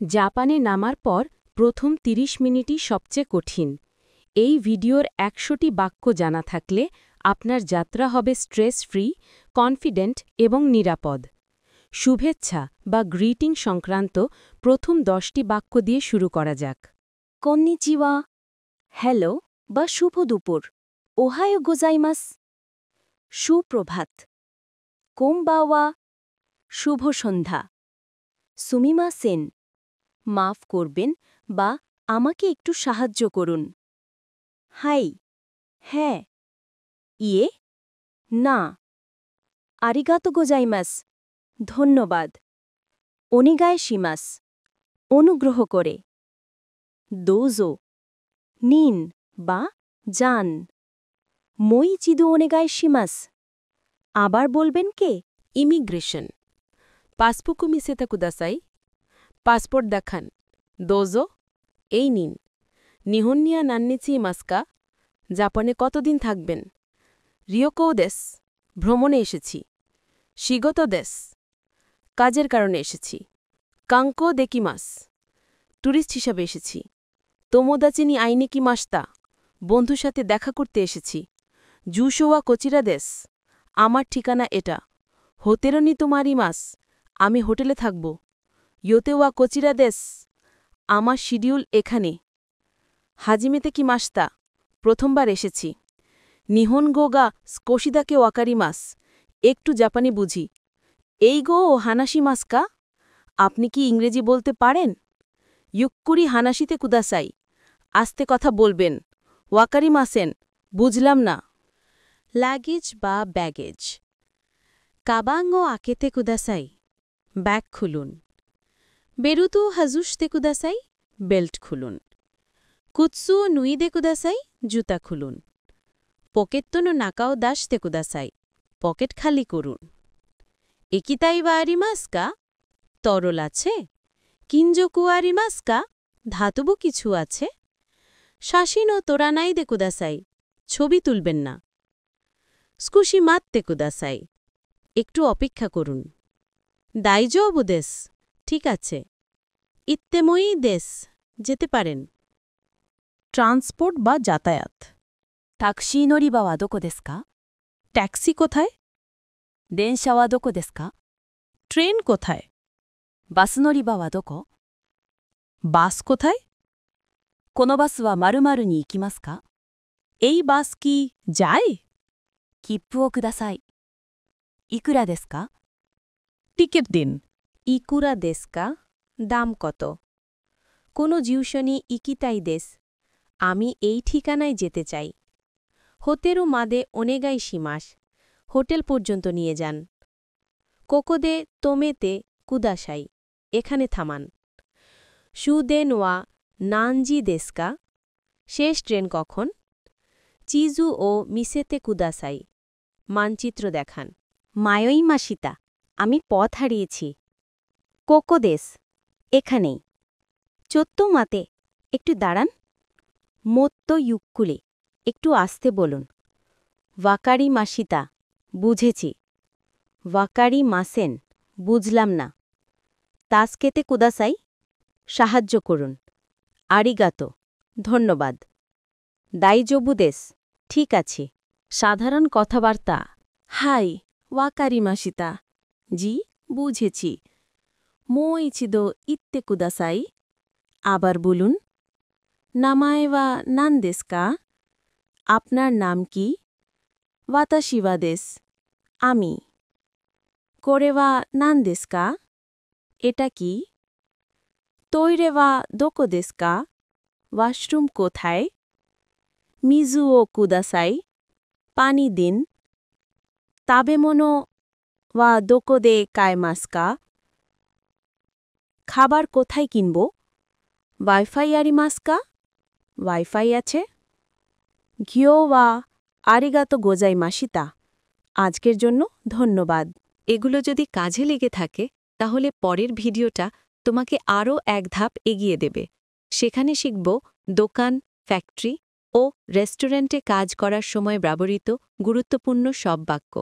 জাপানে নামার পর প্রথম ৩০ মিনিটই সবচেয়ে কঠিন। এই ভিডিওর ১০০টি বাক্য জানা থাকলে আপনার যাত্রা হবে স্ট্রেস ফ্রি, কনফিডেন্ট এবং নিরাপদ। শুভেচ্ছা বা গ্রিটিং সংক্রান্ত প্রথম ১০টি বাক্য দিয়ে শুরু করা যাক। কন্নিচিওয়া, হ্যালো বা শুভ দুপুর, ওহায়ো গোজাইমাস, সুপ্রভাত, কোমবাওয়া, শুভ সন্ধ্যা, সুমিমাসেন, মাফ করবেন বা আমাকে একটু সাহায্য করুন, হাই, হ্যাঁ, ইয়ে, না, আরিগাতো গোজাইমাস, ধন্যবাদ, ওনিগায়শিমাস, অনুগ্রহ করে, দোজো, নিন বা যান, মোইচিদো ওনেগায়শিমাস, আবার বলবেন কে? ইমিগ্রেশন। পাসপোর্ট মিসেতে কুদাসাই, পাসপোর্ট দেখান। দোজো, এই নিন। নিহন্নিয়া নান্নিচি মাস্কা, জাপানে কতদিন থাকবেন? রিওকো দেশ, ভ্রমণে এসেছি। শিগত দেশ, কাজের কারণে এসেছি। কাঙ্কো দেকিমাস, ট্যুরিস্ট হিসাবে এসেছি। তোমোদাচিনি আইনিকি মাস্তা, বন্ধুর সাথে দেখা করতে এসেছি। জুশোয়া কোচিরা দেশ, আমার ঠিকানা এটা। হোতেরনি তোমারি মাস, আমি হোটেলে থাকব। ইয়োতেওয়া কোচিরা দেশ, আমার শিডিউল এখানে। হাজিমেতে কি মাস্তা, প্রথমবার এসেছি। নিহনগো গা স্কোশিদাকে ওয়াকারি মাস, একটু জাপানি বুঝি। এই গো হানাসি মাস্কা, আপনি কি ইংরেজি বলতে পারেন? ইউক্কুরি হানাসিতে কুদাসাই, আস্তে কথা বলবেন। ওয়াকারি মাসেন, বুঝলাম না। লাগেজ বা ব্যাগেজ। কাবাঙ্গো আকেতে কুদাসাই, ব্যাগ খুলুন। বেরুতু হাজুসতে কুদাসাই, বেল্ট খুলুন। কুৎসু নুইদে কুদাসাই, জুতা খুলুন। পকেত্তনো নাকাও দাসতে কুদাসাই, পকেট খালি করুন। একিতাই বা আরিমাস্কা, তরল আছে। কিঞ্জকু আরিমাস্কা, ধাতব কিছু আছে। শাসিনো তোরানাইদে কুদাসাই, ছবি তুলবেন না। স্কুশি মাত্তে কুদাসাই, একটু অপেক্ষা করুন। দাইজবু দেশ, ঠিক আছে। ইত্তেময়ী দেশ, যেতে পারেন। ট্রান্সপোর্ট বা যাতায়াত। ট্যাক্সি নরিবা ওয়া দোকো দেশু কা? ট্যাক্সি কোথায়? দেনশা ওয়া দোকো দেশু কা? ট্রেন কোথায়? বাস নরিবা ওয়া দোকো? বাস কোথায়? কোনো বাস ওয়া মারুমারু নি ইকিমাসু কা? এই বাস কি যায়? কিপ্পু ও কুদাসাই। ইকুরা দেশু কা? টিকিট দিন। ইকুরা দেশকা, দাম কত? কোনো জিউশনি ইকিতাই দেশ, আমি এই ঠিকানায় যেতে চাই। হোতেরু মাদে ওনেগাই শিমাস, হোটেল পর্যন্ত নিয়ে যান। কোকোদে তোমেতে কুদাসাই, এখানে থামান। সুদেন ওয়া নানজি দেশকা, শেষ ট্রেন কখন? চিজু ও মিসেতে কুদাসাই, মানচিত্র দেখান। মায়োই মাসিতা, আমি পথ হারিয়েছি। কোকো দেশ, এখানেই। চোত্তো মাতে, একটু দাঁড়ান। মোত্তো ইউক্কুলে, একটু আসতে বলুন। ওয়াকারি মাসিতা, বুঝেছি। ওয়াকারি মাসেন, বুঝলাম না। তাসকেতে কুদাসাই, সাহায্য করুন। আরিগাতো, ধন্যবাদ। দাইজবু দেশ, ঠিক আছে। সাধারণ কথাবার্তা। হাই, ওয়াকারি মাসিতা, জি, বুঝেছি। মোইচিদো ইত্তে কুদাসাই, আবার বলুন। নামায়ে ওয়া নান দেশু কা? আপনার নাম কি? ওয়াতাশি ওয়া দেশ, আমি। কোরে ওয়া নান দেশু কা? এটা কি? তোইরে ওয়া দোকো দেশু কা? ওয়াশরুম কোথায়? মিজু ও কুদাসাই, পানি দিন। তাবেমোনো ওয়া দোকো দে কায়মাসু কা? খাবার কোথায় কিনব? ওয়াইফাই আরিমাসু কা? ওয়াইফাই আছে। ঘিও ওয়া আরিগাতো গোজাই মাসিতা, আজকের জন্য ধন্যবাদ। এগুলো যদি কাজে লেগে থাকে তাহলে পরের ভিডিওটা তোমাকে আরও এক ধাপ এগিয়ে দেবে। সেখানে শিখব দোকান, ফ্যাক্টরি ও রেস্টুরেন্টে কাজ করার সময় ব্যবহৃত গুরুত্বপূর্ণ সব বাক্য।